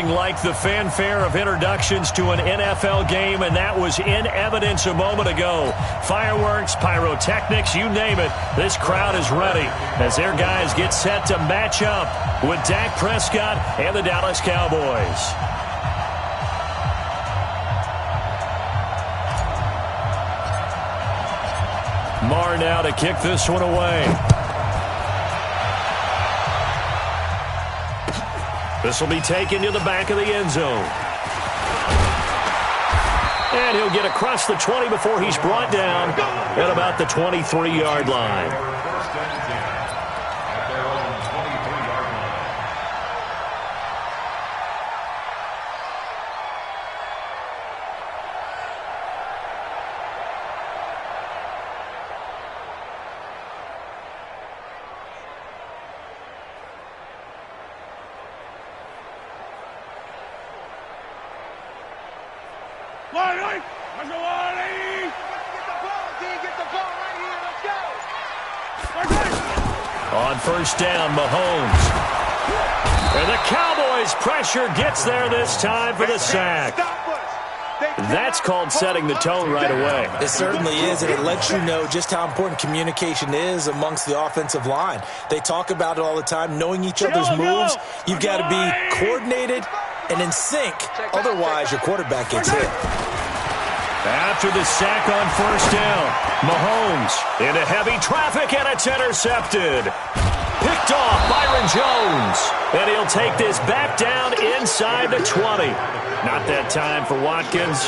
Nothing like the fanfare of introductions to an NFL game, and that was in evidence a moment ago. Fireworks, pyrotechnics, you name it. This crowd is ready as their guys get set to match up with Dak Prescott and the Dallas Cowboys. Marr now to kick this one away. This will be taken to the back of the end zone. And he'll get across the 20 before he's brought down at about the 23-yard line. On first down, Mahomes. And the Cowboys' pressure gets there this time for the sack. That's called setting the tone right away. It certainly is, and it lets you know just how important communication is amongst the offensive line. They talk about it all the time, knowing each other's moves. You've got to be coordinated and in sync. Otherwise, your quarterback gets hit. After the sack on first down, Mahomes into heavy traffic, and it's intercepted. Picked off Byron Jones, and he'll take this back down inside the 20. Not that time for Watkins.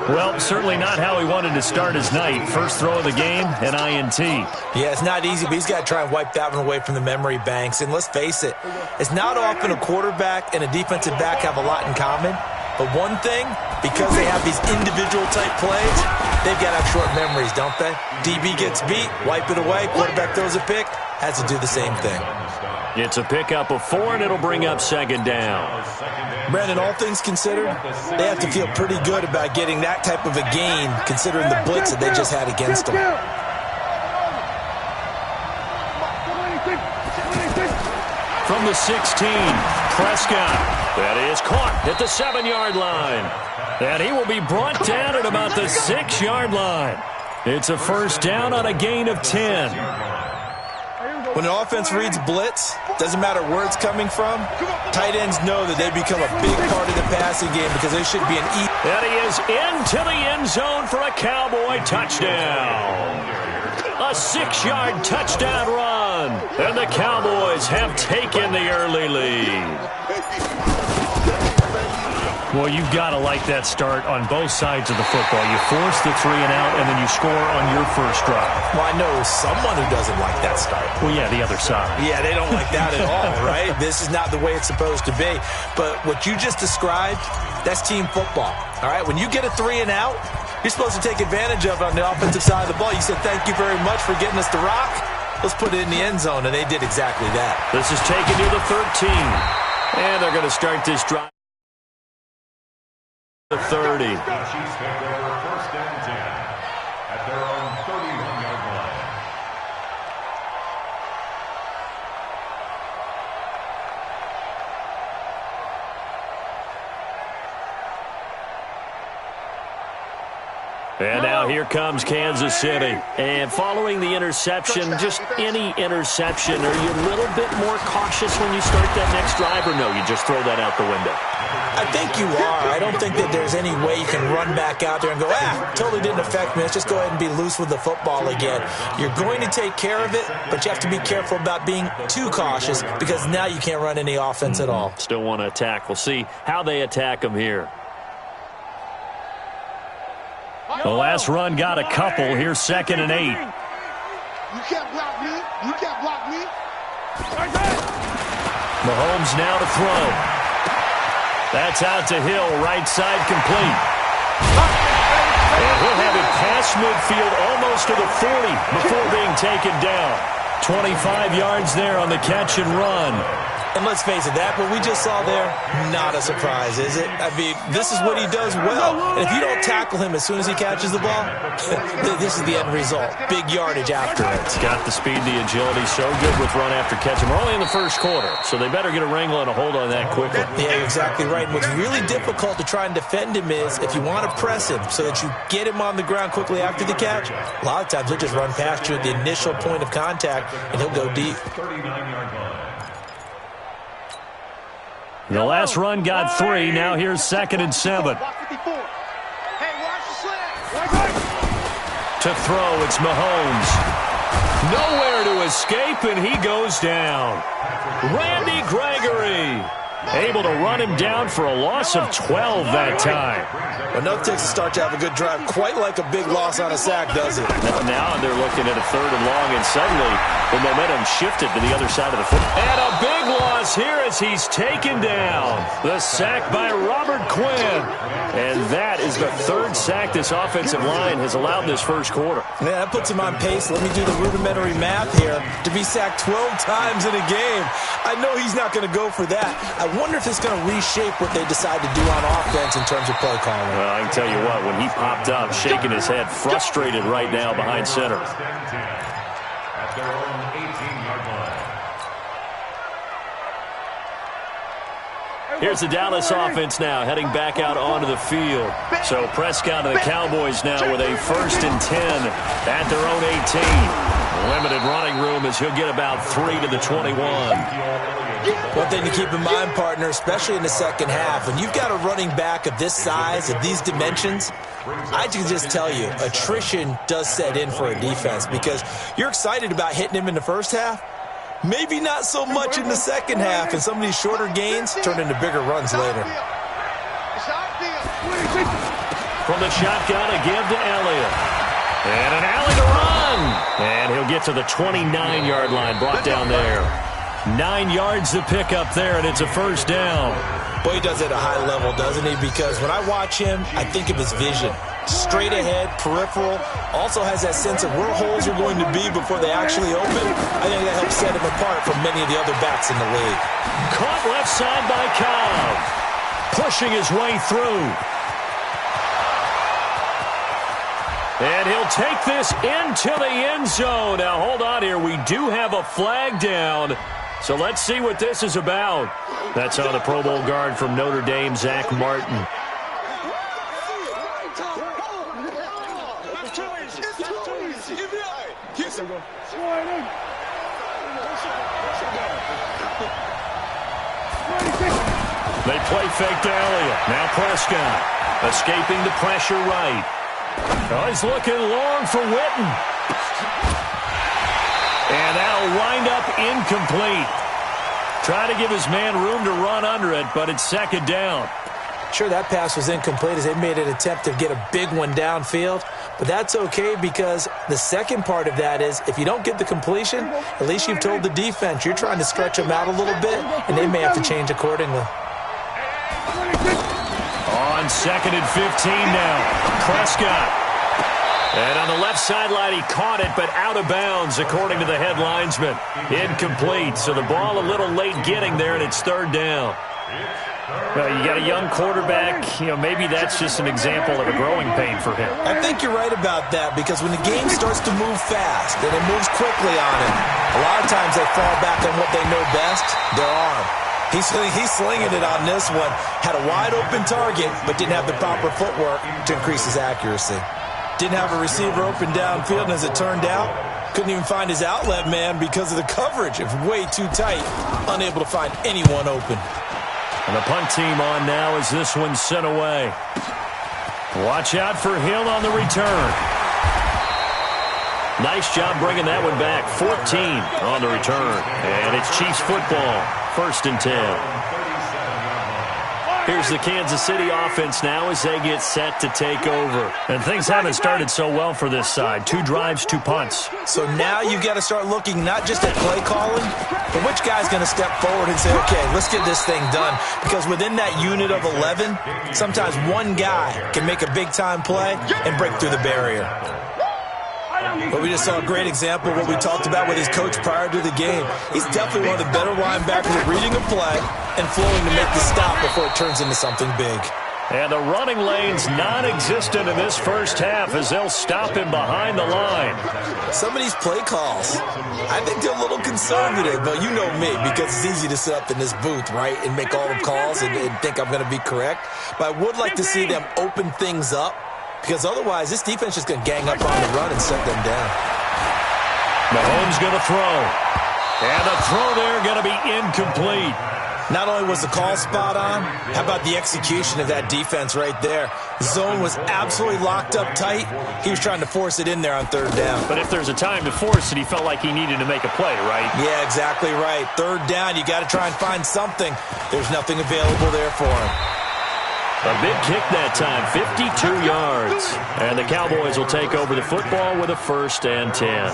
Well, certainly not how he wanted to start his night. First throw of the game, an INT. Yeah, it's not easy, but he's got to try and wipe that one away from the memory banks. And let's face it, it's not often a quarterback and a defensive back have a lot in common. But one thing, because they have these individual-type plays, they've got to have short memories, don't they? DB gets beat, wipe it away, quarterback throws a pick, has to do the same thing. It's a pickup of 4, and it'll bring up second down. Brandon, all things considered, they have to feel pretty good about getting that type of a gain, considering the blitz that they just had against them. From the 16, Prescott. That is caught at the 7-yard line. And he will be brought down at about the 6-yard line. It's a first down on a gain of 10. When an offense reads blitz, doesn't matter where it's coming from, tight ends know that they become a big part of the passing game because they should be an easy. And he is into the end zone for a Cowboy touchdown. A 6-yard touchdown run. And the Cowboys have taken the early lead. Well, you've got to like that start on both sides of the football. You force the 3 and out, and then you score on your first drive. Well, I know someone who doesn't like that start. Well, yeah, the other side. Yeah, they don't like that at all, right? This is not the way it's supposed to be. But what you just described, that's team football, all right? When you get a 3 and out, you're supposed to take advantage of it on the offensive side of the ball. You said, thank you very much for getting us the rock. Let's put it in the end zone, and they did exactly that. This is taken to the 13. And they're going to start this drive. 30. And now here comes Kansas City. And following the interception, just any interception, are you a little bit more cautious when you start that next drive, or no, you just throw that out the window? I think you are. I don't think that there's any way you can run back out there and go, totally didn't affect me. Let's just go ahead and be loose with the football again. You're going to take care of it, but you have to be careful about being too cautious because now you can't run any offense at all. Still want to attack. We'll see how they attack them here. The last run got a couple. Here's 2nd and 8. You can't block me. You can't block me. Mahomes now to throw. That's out to Hill, right side complete. And he'll have it past midfield almost to the 40 before being taken down. 25 yards there on the catch and run. And let's face it, that what we just saw there, not a surprise, is it? I mean, this is what he does well. And if you don't tackle him as soon as he catches the ball, this is the end result. Big yardage after it. He's got the speed, the agility, so good with run after catch. And we're only in the first quarter, so they better get a wrangle and a hold on that quickly. Yeah, you're exactly right. And what's really difficult to try and defend him is if you want to press him so that you get him on the ground quickly after the catch, a lot of times he'll just run past you at the initial point of contact, and he'll go deep. The last run got 3. Now here's 2nd and 7. To throw, it's Mahomes. Nowhere to escape, and he goes down. Randy Gregory able to run him down for a loss of 12 that time. Enough takes to start to have a good drive, quite like a big loss on a sack, does it? Now they're looking at a 3rd and long, and suddenly the momentum shifted to the other side of the foot. And a big loss here as he's taken down. The sack by Robert Quinn. And that is the 3rd sack this offensive line has allowed this first quarter. Yeah, that puts him on pace. Let me do the rudimentary math here. To be sacked 12 times in a game, I know he's not going to go for that. I wonder if it's going to reshape what they decide to do on offense in terms of play calling. Well, I can tell you what, when he popped up, shaking his head, frustrated right now behind center. Here's the Dallas offense now, heading back out onto the field. So Prescott and the Cowboys now with a 1st and 10 at their own 18. Limited running room as he'll get about 3 to the 21. One thing to keep in mind, partner, especially in the second half, when you've got a running back of this size, of these dimensions, I can just tell you, attrition does set in for a defense because you're excited about hitting him in the first half. Maybe not so much in the second half, and some of these shorter gains turn into bigger runs later. From the shotgun, a give to Elliott. And an alley to run. And he'll get to the 29-yard line, brought down there. 9 yards to pick up there, and it's a 1st down. Boy, he does it at a high level, doesn't he? Because when I watch him, I think of his vision. Straight ahead, peripheral, also has that sense of where holes are going to be before they actually open. I think that helps set him apart from many of the other backs in the league. Caught left side by Cobb. Pushing his way through. And he'll take this into the end zone. Now, hold on here. We do have a flag down. So let's see what this is about. That's on the Pro Bowl guard from Notre Dame, Zach Martin. They play fake to Elliott. Now Prescott escaping the pressure right. Oh, he's looking long for Witten. And that'll wind up incomplete. Try to give his man room to run under it, but it's 2nd down. Sure, that pass was incomplete as they made an attempt to get a big one downfield, but that's okay because the second part of that is if you don't get the completion, at least you've told the defense you're trying to stretch them out a little bit, and they may have to change accordingly. On 2nd and 15 now, Prescott. And on the left sideline, he caught it, but out of bounds, according to the head linesman. Incomplete, so the ball a little late getting there, and it's 3rd down. Well, you got a young quarterback. Maybe that's just an example of a growing pain for him. I think you're right about that because when the game starts to move fast and it moves quickly on him, a lot of times they fall back on what they know best, their arm. He's slinging it on this one. Had a wide-open target, but didn't have the proper footwork to increase his accuracy. Didn't have a receiver open downfield, and as it turned out, couldn't even find his outlet man because of the coverage. It was way too tight, unable to find anyone open. And the punt team on now as this one's sent away. Watch out for Hill on the return. Nice job bringing that one back. 14 on the return. And it's Chiefs football. 1st and 10. Here's the Kansas City offense now as they get set to take over. And things haven't started so well for this side. 2 drives, 2 punts. So now you've got to start looking not just at play calling, but which guy's going to step forward and say, okay, let's get this thing done. Because within that unit of 11, sometimes one guy can make a big-time play and break through the barrier. But we just saw a great example of what we talked about with his coach prior to the game. He's definitely one of the better linebackers at reading a play and flowing to make the stop before it turns into something big. And the running lane's non-existent in this first half as they'll stop him behind the line. Some of these play calls, I think they're a little conservative, but you know me, because it's easy to sit up in this booth, right, and make all the calls and think I'm going to be correct. But I would like to see them open things up, because otherwise this defense is going to gang up on the run and shut them down. Mahomes going to throw. And the throw there going to be incomplete. Not only was the call spot on, how about the execution of that defense right there? The zone was absolutely locked up tight. He was trying to force it in there on third down. But if there's a time to force it, he felt like he needed to make a play, right? Yeah, exactly right. Third down, you got to try and find something. There's nothing available there for him. A big kick that time, 52 yards. And the Cowboys will take over the football with a 1st and 10.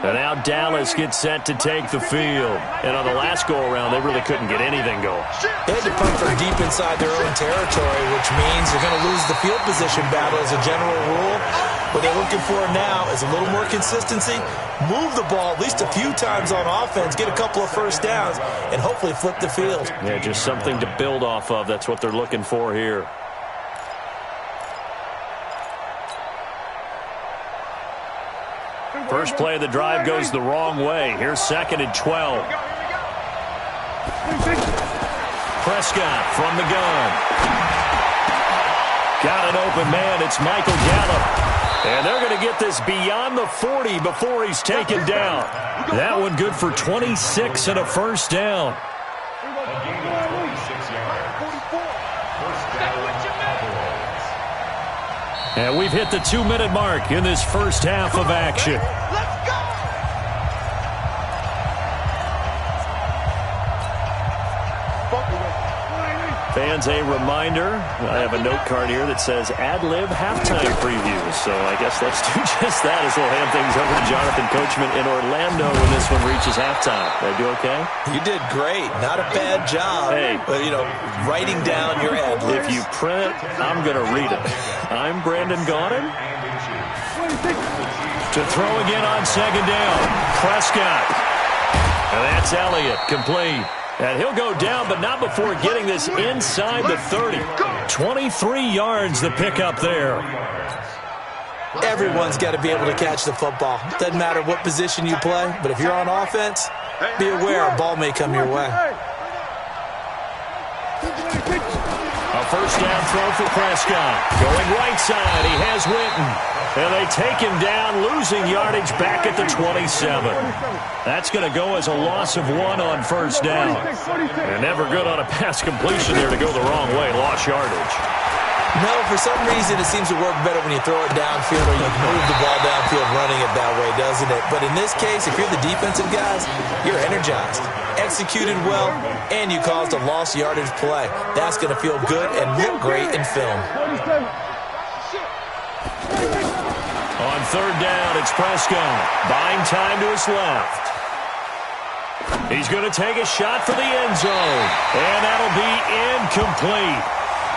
And now Dallas gets set to take the field. And on the last go-around, they really couldn't get anything going. They had to punt from deep inside their own territory, which means they're going to lose the field position battle as a general rule. What they're looking for now is a little more consistency, move the ball at least a few times on offense, get a couple of first downs, and hopefully flip the field. Yeah, just something to build off of. That's what they're looking for here. First play of the drive goes the wrong way. Here's 2nd and 12. Prescott from the gun. Got an open man. It's Michael Gallup. And they're going to get this beyond the 40 before he's taken down. That one good for 26 and a 1st down. And we've hit the 2-minute mark in this first half of action. Fans, a reminder, I have a note card here that says ad-lib halftime previews. So I guess let's do just that as we'll hand things over to Jonathan Coachman in Orlando when this one reaches halftime. Did I do okay? You did great. Not a bad job. Hey. But, you know, writing down your ad-libs. If you print it, I'm going to read it. I'm Brandon Gaudin. To throw again on 2nd down. Prescott. And that's Elliott, complete. And he'll go down, but not before getting this inside the 30. 23 yards the pickup there. Everyone's got to be able to catch the football. Doesn't matter what position you play, but if you're on offense, be aware a ball may come your way. A 1st down throw for Prescott. Going right side, he has Witten. And they take him down, losing yardage back at the 27. That's going to go as a loss of 1 on 1st down. And never good on a pass completion there to go the wrong way. Lost yardage. No, for some reason it seems to work better when you throw it downfield or you move the ball downfield running it that way, doesn't it? But in this case, if you're the defensive guys, you're energized, executed well, and you caused a lost yardage play. That's going to feel good and look great in film. On 3rd down, it's Prescott. Buying time to his left. He's going to take a shot for the end zone. And that'll be incomplete.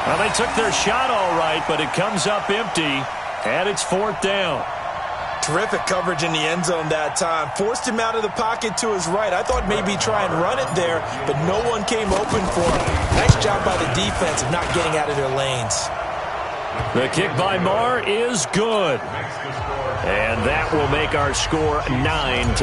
Well, they took their shot all right, but it comes up empty. And it's 4th down. Terrific coverage in the end zone that time. Forced him out of the pocket to his right. I thought maybe try and run it there, but no one came open for him. Nice job by the defense of not getting out of their lanes. The kick by Marr is good. And that will make our score 9-0.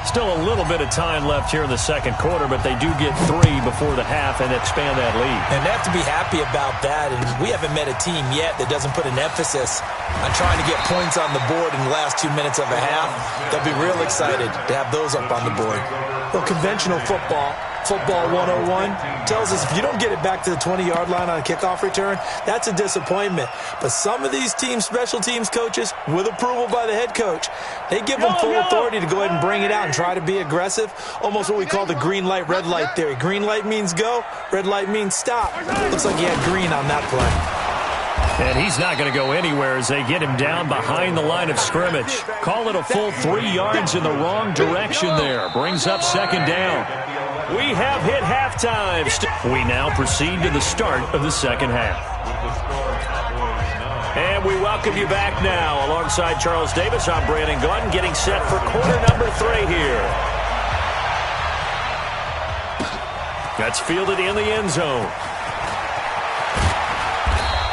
Still a little bit of time left here in the 2nd quarter, but they do get 3 before the half and expand that lead. And they have to be happy about that. And we haven't met a team yet that doesn't put an emphasis on trying to get points on the board in the last 2 minutes of a half. They'll be real excited to have those up on the board. Well, conventional football 101, tells us if you don't get it back to the 20-yard line on a kickoff return, that's a disappointment. But some of these teams, special teams coaches, with approval by the head coach, they give them full authority to go ahead and bring it out and try to be aggressive. Almost what we call the green light, red light theory. Green light means go, red light means stop. Looks like he had green on that play. And he's not going to go anywhere as they get him down behind the line of scrimmage. Call it a full 3 yards in the wrong direction there. Brings up second down. We have hit halftime. We now proceed to the start of the second half. And we welcome you back now. Alongside Charles Davis, I'm Brandon Gaudin, getting set for quarter number 3 here. That's fielded in the end zone.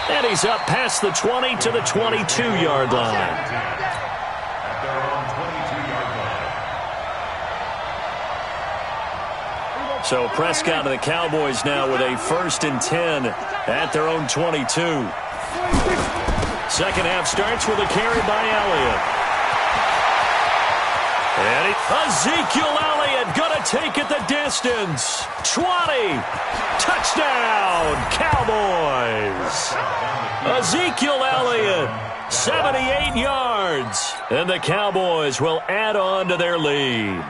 And he's up past the 20 to the 22-yard line. So Prescott and the Cowboys now with a 1st and 10 at their own 22. Second half starts with a carry by Elliott. And Ezekiel Elliott going to take it the distance. 20. Touchdown, Cowboys. Ezekiel Elliott, 78 yards. And the Cowboys will add on to their lead.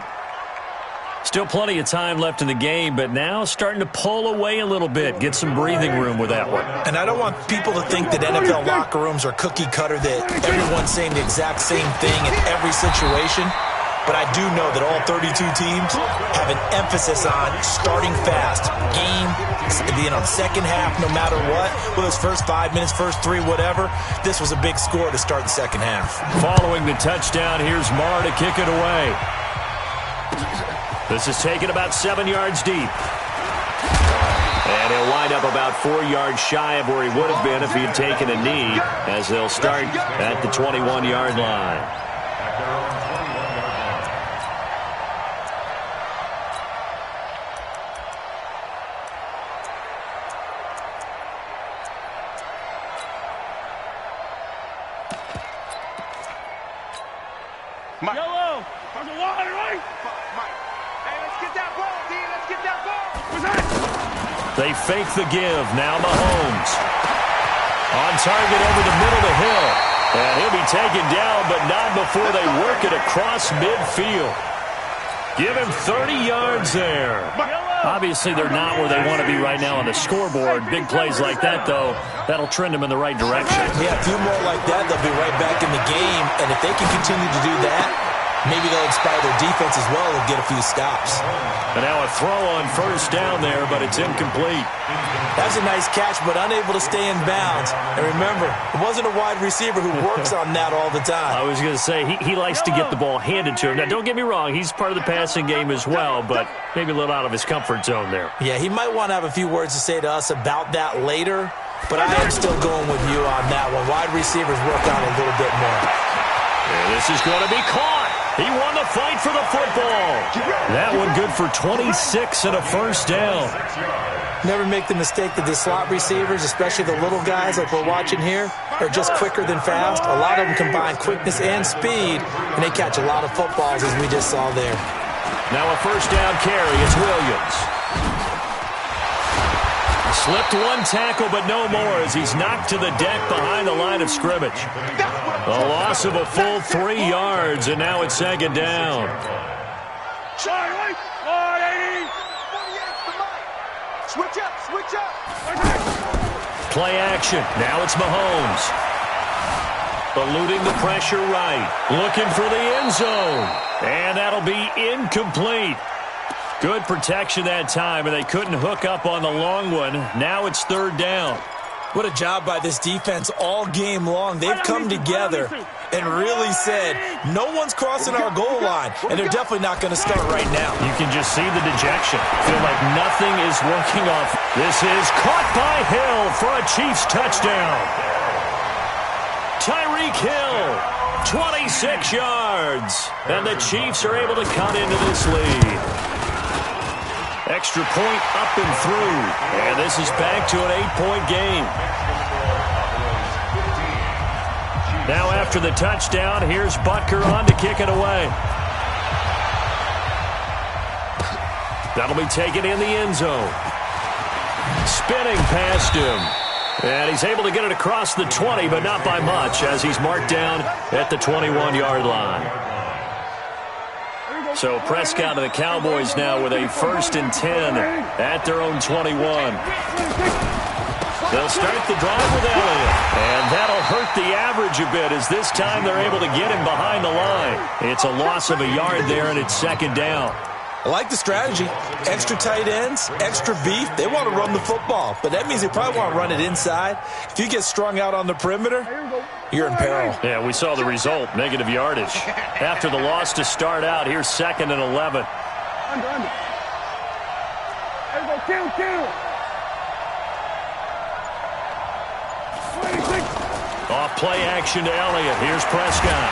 Still plenty of time left in the game, but now starting to pull away a little bit. Get some breathing room with that one. And I don't want people to think that NFL locker rooms are cookie cutter, that everyone's saying the exact same thing in every situation. But I do know that all 32 teams have an emphasis on starting fast. Game, second half, no matter what. Whether it's first 5 minutes, first 3, whatever. This was a big score to start the second half. Following the touchdown, here's Marr to kick it away. This is taken about 7 yards deep. And he'll wind up about 4 yards shy of where he would have been if he had taken a knee, as they'll start at the 21-yard line. Yellow! There's a line, right? Hey, let's get that ball, D. Let's get that ball. What's that? They fake the give. Now Mahomes. On target over the middle of the hill. And he'll be taken down, but not before they work it across midfield. Give him 30 yards there. Obviously, they're not where they want to be right now on the scoreboard. Big plays like that, though, that'll trend them in the right direction. Yeah, a few more like that, they'll be right back in the game. And if they can continue to do that, maybe they'll inspire their defense as well and get a few stops. And now a throw on first down there, but it's incomplete. That's a nice catch, but unable to stay in bounds. And remember, it wasn't a wide receiver who works on that all the time. I was going to say, he likes to get the ball handed to him. Now, don't get me wrong, he's part of the passing game as well, but maybe a little out of his comfort zone there. Yeah, he might want to have a few words to say to us about that later, but I am still going with you on that one. Wide receivers work on a little bit more. And this is going to be caught. He won the fight for the football. That one good for 26 and a first down. Never make the mistake that the slot receivers, especially the little guys like we're watching here, are just quicker than fast. A lot of them combine quickness and speed, and they catch a lot of footballs, as we just saw there. Now a first down carry. It's Williams. Slipped one tackle, but no more as he's knocked to the deck behind the line of scrimmage. A loss of a full 3 yards, and now it's second down. Switch up, switch up. Play action. Now it's Mahomes. Eluding the pressure right. Looking for the end zone. And that'll be incomplete. Good protection that time, and they couldn't hook up on the long one. Now it's third down. What a job by this defense all game long. They've come together and really said, no one's crossing our goal line, and they're definitely not going to start right now. You can just see the dejection. Feel like nothing is working off. This is caught by Hill for a Chiefs touchdown. Tyreek Hill, 26 yards, and the Chiefs are able to cut into this lead. Extra point up and through. And this is back to an 8-point game. Now after the touchdown, here's Butker on to kick it away. That'll be taken in the end zone. Spinning past him. And he's able to get it across the 20, but not by much, as he's marked down at the 21-yard line. So Prescott and the Cowboys now with a 1st and 10 at their own 21. They'll start the drive with Elliott. And that'll hurt the average a bit as this time they're able to get him behind the line. It's a loss of a yard there, and it's second down. I like the strategy. Extra tight ends, extra beef. They want to run the football, but that means they probably want to run it inside. If you get strung out on the perimeter, you're in peril. Yeah, we saw the result, negative yardage. After the loss to start out, here's 2nd and 11. Under. There you go, kill. 26. Off play action to Elliott. Here's Prescott.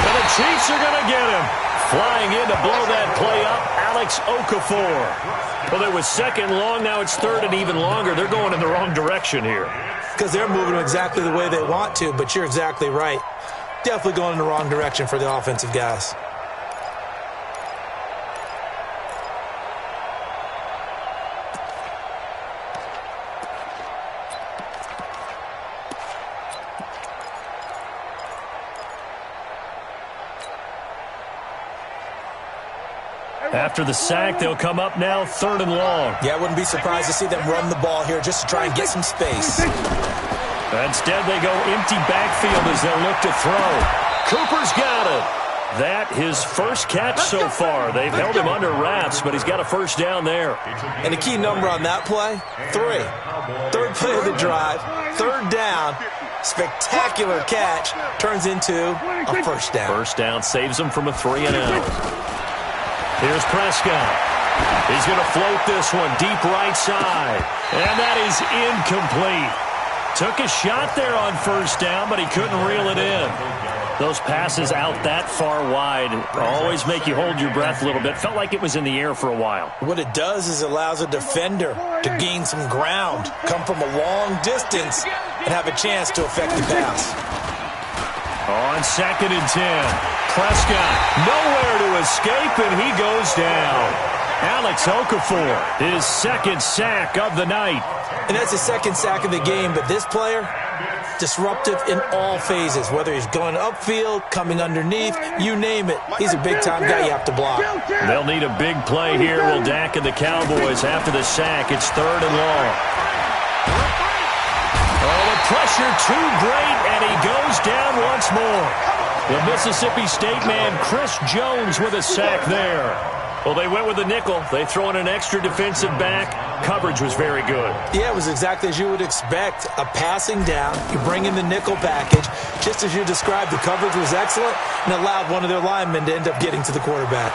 And the Chiefs are going to get him. Flying in to blow that play up, Alex Okafor. Well, it was 2nd long. Now it's 3rd and even longer. They're going in the wrong direction here. Because they're moving exactly the way they want to, but you're exactly right. Definitely going in the wrong direction for the offensive guys. After the sack, they'll come up now 3rd and long. Yeah, I wouldn't be surprised to see them run the ball here just to try and get some space. Instead, they go empty backfield as they'll look to throw. Cooper's got it. That his first catch so far. They've held him under wraps, but he's got a first down there. And the key number on that play, 3. 3rd play of the drive, 3rd down. Spectacular catch turns into a first down. First down saves them from a 3-and-out. Here's Prescott. He's going to float this one deep right side. And that is incomplete. Took a shot there on first down, but he couldn't reel it in. Those passes out that far wide always make you hold your breath a little bit. Felt like it was in the air for a while. What it does is it allows a defender to gain some ground, come from a long distance, and have a chance to affect the pass. On 2nd and 10. Prescott nowhere to escape, and he goes down. Alex Okafor, his 2nd sack of the night. And that's his 2nd sack of the game, but this player, disruptive in all phases, whether he's going upfield, coming underneath, you name it. He's a big-time guy you have to block. They'll need a big play here. Will Dak and the Cowboys after the sack. It's 3rd and long. Oh, the pressure too great, and he goes down once more. The Mississippi State man, Chris Jones, with a sack there. Well, they went with a nickel. They throw in an extra defensive back. Coverage was very good. Yeah, it was exactly as you would expect. A passing down. You bring in the nickel package. Just as you described, the coverage was excellent and allowed one of their linemen to end up getting to the quarterback.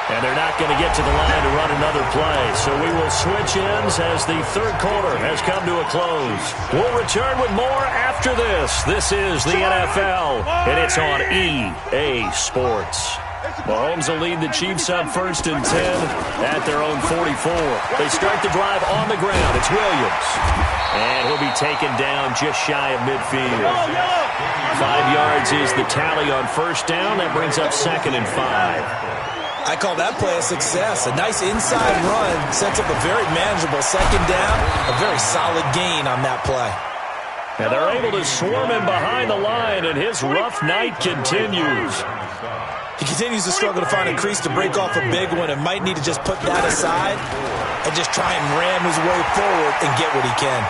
And they're not going to get to the line to run another play. So we will switch ends as the 3rd quarter has come to a close. We'll return with more after this. This is the NFL, and it's on EA Sports. Mahomes will lead the Chiefs up 1st and 10 at their own 44. They start the drive on the ground. It's Williams. And he'll be taken down just shy of midfield. 5 yards is the tally on first down. That brings up 2nd and 5. I call that play a success. A nice inside run sets up a very manageable 2nd down. A very solid gain on that play. And they're able to swarm him behind the line, and his rough night continues. He continues to struggle to find a crease to break off a big one and might need to just put that aside and just try and ram his way forward and get what he can.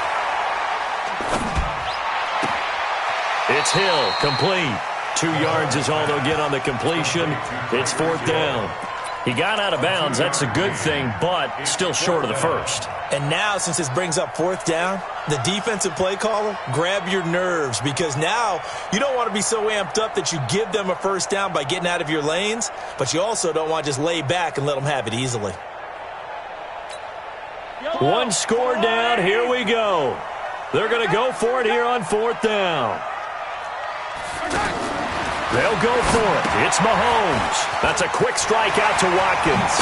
It's Hill, complete. 2 yards is all they'll get on the completion. It's 4th down. He got out of bounds. That's a good thing, but still short of the first. And now, since this brings up 4th down, the defensive play caller, grab your nerves, because now you don't want to be so amped up that you give them a first down by getting out of your lanes, but you also don't want to just lay back and let them have it easily. 1 score down. Here we go. They're going to go for it here on 4th down. They'll go for it. It's Mahomes. That's a quick strike out to Watkins.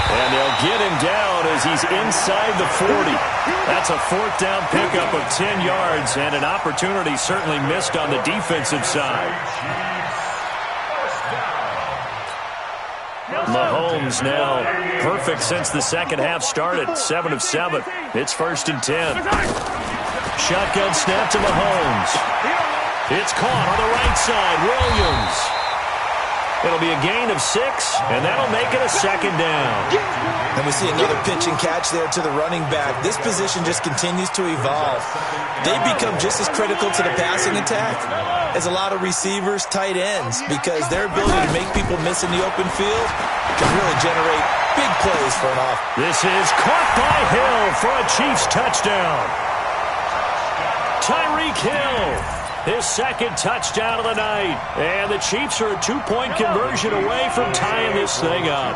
And they'll get him down as he's inside the 40. That's a 4th down pickup of 10 yards and an opportunity certainly missed on the defensive side. Mahomes now perfect since the second half started. 7 of 7. It's 1st and 10. Shotgun snap to Mahomes. It's caught on the right side. Williams. It'll be a gain of 6, and that'll make it a second down. And we see another pitch and catch there to the running back. This position just continues to evolve. They become just as critical to the passing attack as a lot of receivers, tight ends, because their ability to make people miss in the open field can really generate big plays for an offense. This is caught by Hill for a Chiefs touchdown. Tyreek Hill. His second touchdown of the night. And the Chiefs are a 2-point conversion away from tying this thing up.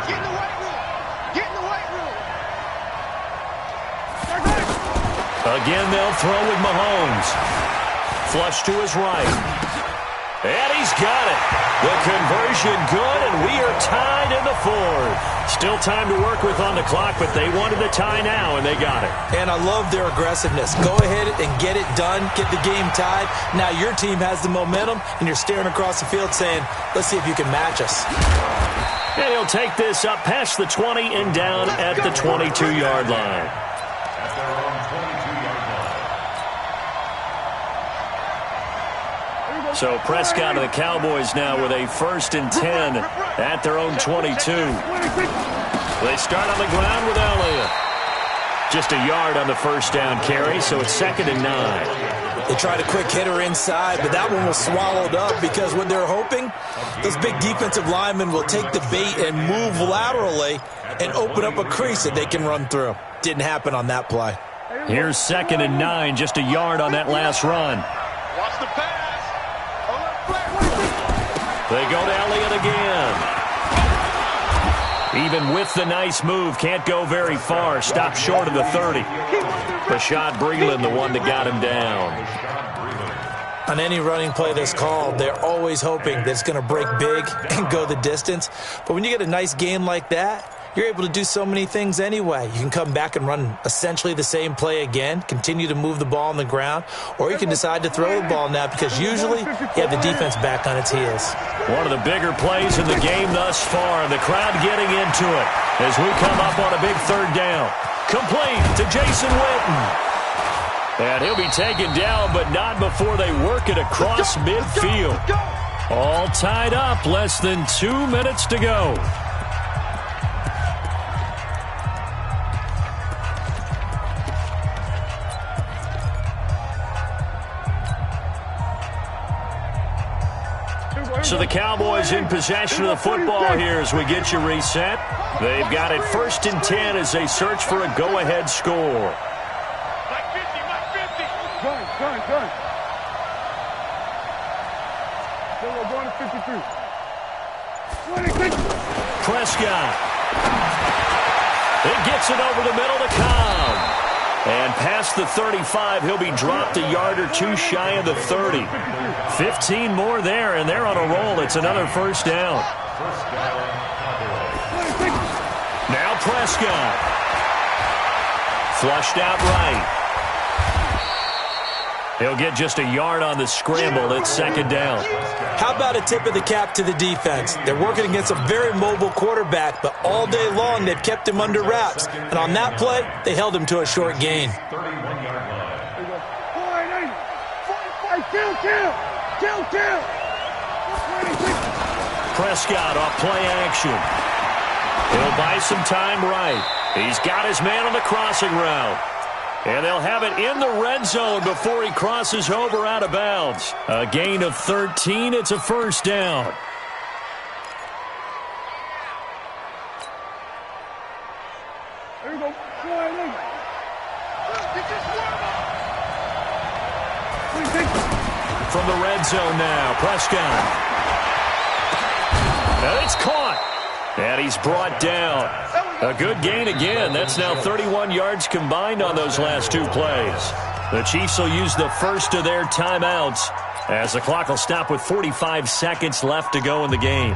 Get in the weight room. Get in the weight room. Again, they'll throw with Mahomes. Flush to his right. And he's got it. The conversion good, and we are tied in the fourth. Still time to work with on the clock, but they wanted the tie now, and they got it. And I love their aggressiveness. Go ahead and get it done. Get the game tied. Now your team has the momentum, and you're staring across the field saying, let's see if you can match us. And he'll take this up past the 20 and down at the 22-yard line. So Prescott and the Cowboys now with a 1st and 10 at their own 22. They start on the ground with Elliott. Just a yard on the first down carry, so it's 2nd and 9. They tried a quick hitter inside, but that one was swallowed up because what they're hoping, those big defensive linemen will take the bait and move laterally and open up a crease that they can run through. Didn't happen on that play. Here's 2nd and 9, just a yard on that last run. Watch the pass. They go to Elliott again. Even with the nice move, can't go very far. Stopped short of the 30. Rashad Breeland, the one that got him down. On any running play that's called, they're always hoping that it's going to break big and go the distance. But when you get a nice game like that, you're able to do so many things anyway. You can come back and run essentially the same play again, continue to move the ball on the ground, or you can decide to throw the ball now because usually you have the defense back on its heels. One of the bigger plays in the game thus far, and the crowd getting into it as we come up on a big 3rd down. Complete to Jason Witten. And he'll be taken down, but not before they work it across midfield. All tied up, less than 2 minutes to go. So the Cowboys in possession of the football here as we get you reset. They've got it 1st and 10 as they search for a go-ahead score. Mike 50, Mike 50. Gun. We're going to 53. Prescott. It gets it over the middle to Cobb. And past the 35, he'll be dropped a yard or 2 shy of the 30. 15 more there, and they're on a roll. It's another 1st down. Now Prescott. Flushed out right. He'll get just a yard on the scramble. It's 2nd down. How about a tip of the cap to the defense? They're working against a very mobile quarterback, but all day long they've kept him under wraps. And on that play, they held him to a short gain. Kill. Prescott off play action. He'll buy some time right. He's got his man on the crossing route. And they'll have it in the red zone before he crosses over out of bounds. A gain of 13. It's a 1st down. There you go. From the red zone now, Prescott. And it's caught. And he's brought down. A good gain again. That's now 31 yards combined on those last 2 plays. The Chiefs will use the first of their timeouts as the clock will stop with 45 seconds left to go in the game.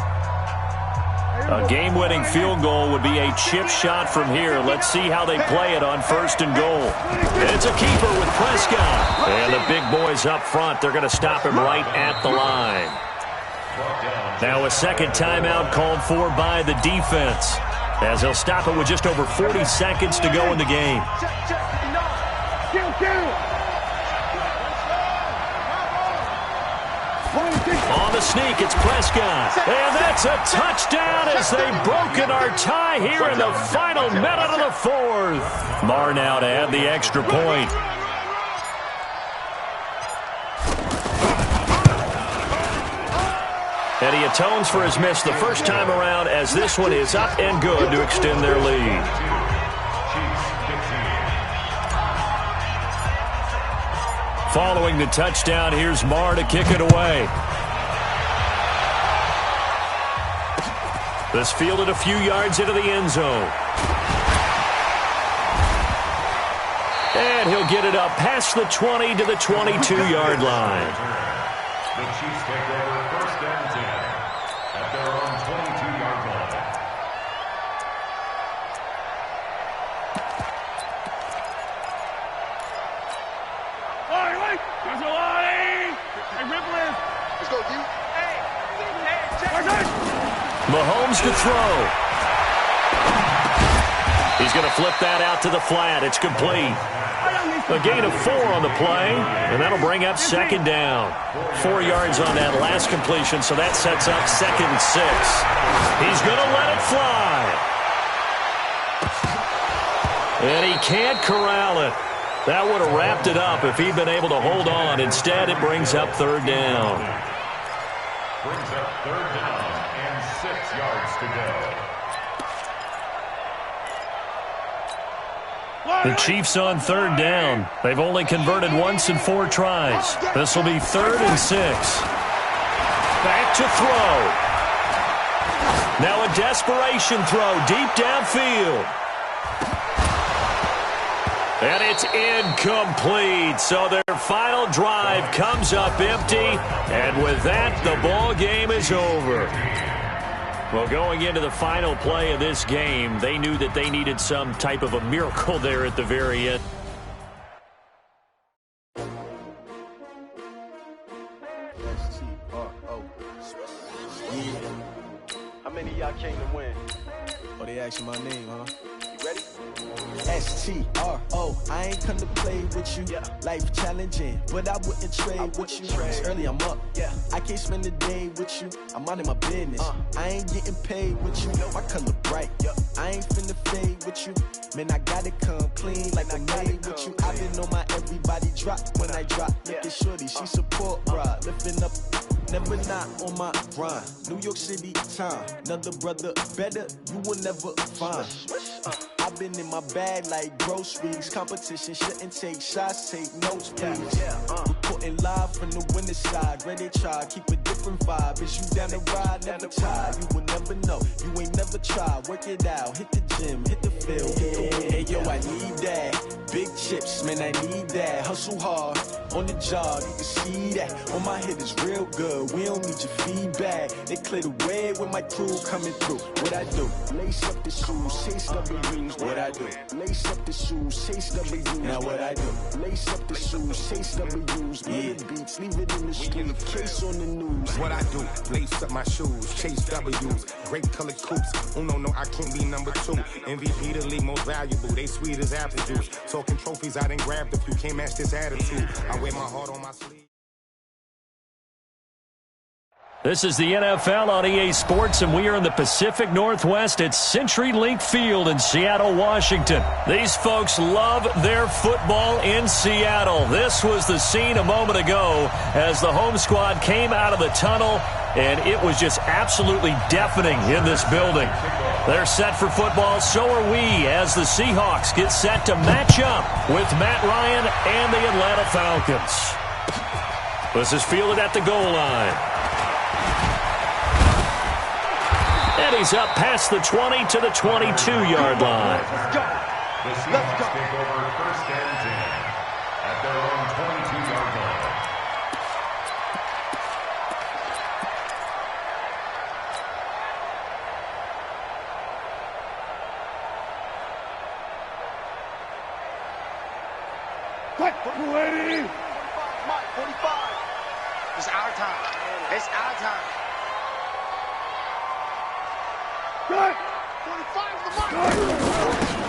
A game-winning field goal would be a chip shot from here. Let's see how they play it on 1st and goal. It's a keeper with Prescott. And the big boys up front, they're going to stop him right at the line. Now a second timeout called for by the defense, as they'll stop it with just over 40 seconds to go in the game. On the sneak. It's Prescott. And that's a touchdown as they've broken our tie here in the final minute of the fourth. Marr now to add the extra point. And he atones for his miss the first time around as this one is up and good to extend their lead. Following the touchdown, here's Marr to kick it away. This fielded a few yards into the end zone. And he'll get it up past the 20 to the 22-yard line. The Chiefs take over 1st and 10 at their own 22-yard line. Wait. There's a line. Hey, Ripley. Let's go, D. Hey, check. Mahomes to throw. He's going to flip that out to the flat. It's complete. A gain of 4 on the play, and that'll bring up 2nd down. 4 yards on that last completion, so that sets up 2nd and 6. He's going to let it fly. And he can't corral it. That would have wrapped it up if he'd been able to hold on. Instead, it brings up 3rd down. Brings up 3rd down and 6 yards to go. The Chiefs on 3rd down. They've only converted once in 4 tries. This will be 3rd and 6. Back to throw. Now a desperation throw deep downfield. And it's incomplete. So their final drive comes up empty. And with that, the ball game is over. Well, going into the final play of this game, they knew that they needed some type of a miracle there at the very end. How many of y'all came to win? Oh, they asking my name, huh? You ready? S-T-R-O, I ain't come to play with you. Yeah. Life challenging, but I wouldn't trade with you. It's early, I'm up. Yeah. I can't spend the day with you. I'm out of my business. I ain't getting paid with you. My color bright. Yep. I ain't finna fade with you. Man, I gotta come clean like I made with you. I've been on my everybody drop when I drop. Look at shorty, she support rod. Lifting up, never not on my grind. New York City time. Another brother better, you will never find. I've been in my bag like groceries. Competition shouldn't take shots, take notes, please. Reporting live from the winning side. Ready to try, keep a different vibe. Is you down the ride, never tired. You will never know, you ain't never tried. Work it out, hit the gym, hit the field. Hey yo, I need that. Big chips, man, I need that. Hustle hard, on the job, you can see that. On my head is real good, we don't need your feedback. They clear the way with my crew coming through. What I do? Lace up the shoes, chase W's. What I do? Lace up the shoes, chase W's. Now what I do? Lace up the shoes, chase W's. Yeah, beats, leave it in the street, case on the news. What I do? Lace up my shoes, chase W's. Great colored coops. Oh no, I can't be number 2. MVP the league most valuable. They sweet as apple juice. Talking trophies, I done grabbed a few. Can't match this attitude. I wear my heart on my sleeve. This is the NFL on EA Sports, and we are in the Pacific Northwest at CenturyLink Field in Seattle, Washington. These folks love their football in Seattle. This was the scene a moment ago as the home squad came out of the tunnel, and it was just absolutely deafening in this building. They're set for football, so are we, as the Seahawks get set to match up with Matt Ryan and the Atlanta Falcons. This is fielded at the goal line. And he's up past the 20 to the 22-yard line. The Seahawks take over 1st and 10 at their own 22-yard line. Quick, ready? 45. It's our time. It's our time. Good. 45 is the mark.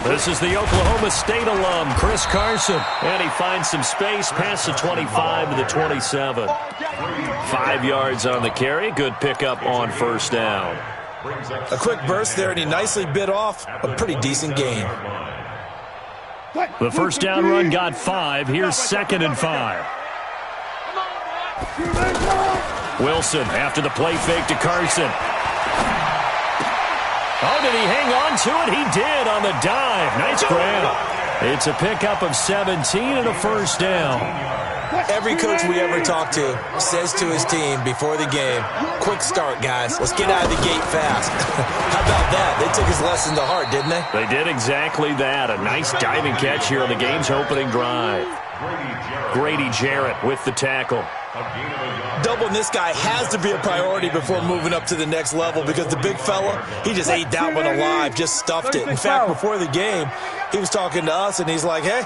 This is the Oklahoma State alum, Chris Carson. And he finds some space past the 25 to the 27. 5 yards on the carry. Good pickup on first down. A quick burst there, and he nicely bit off a pretty decent gain. The first down run got 5. Here's 2nd and 5. Wilson after the play fake to Carson. Oh, did he hang on to it? He did on the dive. Nice grab. It's a pickup of 17 and a first down. Every coach we ever talk to says to his team before the game, quick start, guys. Let's get out of the gate fast. How about that? They took his lesson to heart, didn't they? They did exactly that. A nice diving catch here on the game's opening drive. Grady Jarrett with the tackle. Doubling this guy has to be a priority before moving up to the next level because the big fella, he just ate that one alive, just stuffed it. In fact, before the game, he was talking to us, and he's like, hey,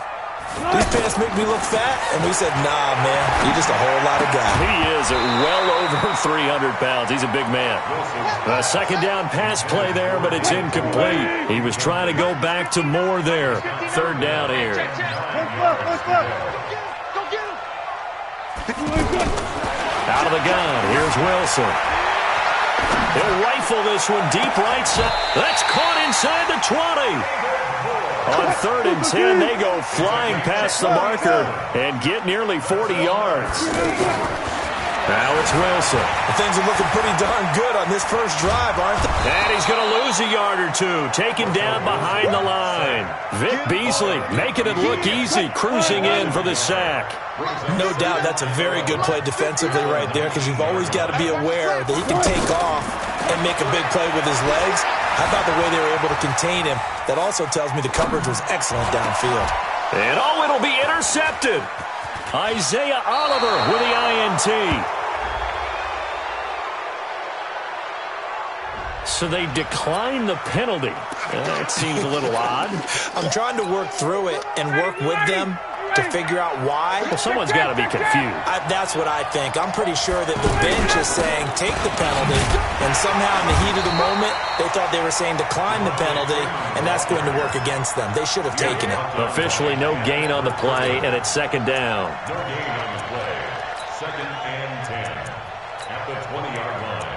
these pants make me look fat. And we said, nah, man, you're just a whole lot of guy. He is at well over 300 pounds. He's a big man. A second down pass play there, but it's incomplete. He was trying to go back to more there. Third down here. Out of the gun, here's Wilson. He'll rifle this one deep right side. That's caught inside the 20. On 3rd and 10, they go flying past the marker and get nearly 40 yards. Now it's Wilson. Things are looking pretty darn good on this first drive, aren't they? And he's going to lose a yard or two, taken down behind the line. Vic Beasley making it look easy, cruising in for the sack. No doubt that's a very good play defensively right there because you've always got to be aware that he can take off and make a big play with his legs. How about the way they were able to contain him? That also tells me the coverage was excellent downfield. And it'll be intercepted. Isaiah Oliver with the INT. So they decline the penalty. That seems a little odd. I'm trying to work through it and work with them to figure out why. Well, someone's got to be confused. That's what I think. I'm pretty sure that the bench is saying take the penalty, and somehow in the heat of the moment, they thought they were saying decline the penalty, and that's going to work against them. They should have taken it. Officially no gain on the play, and it's 2nd down. No gain on the play. 2nd and 10 at the 20-yard line.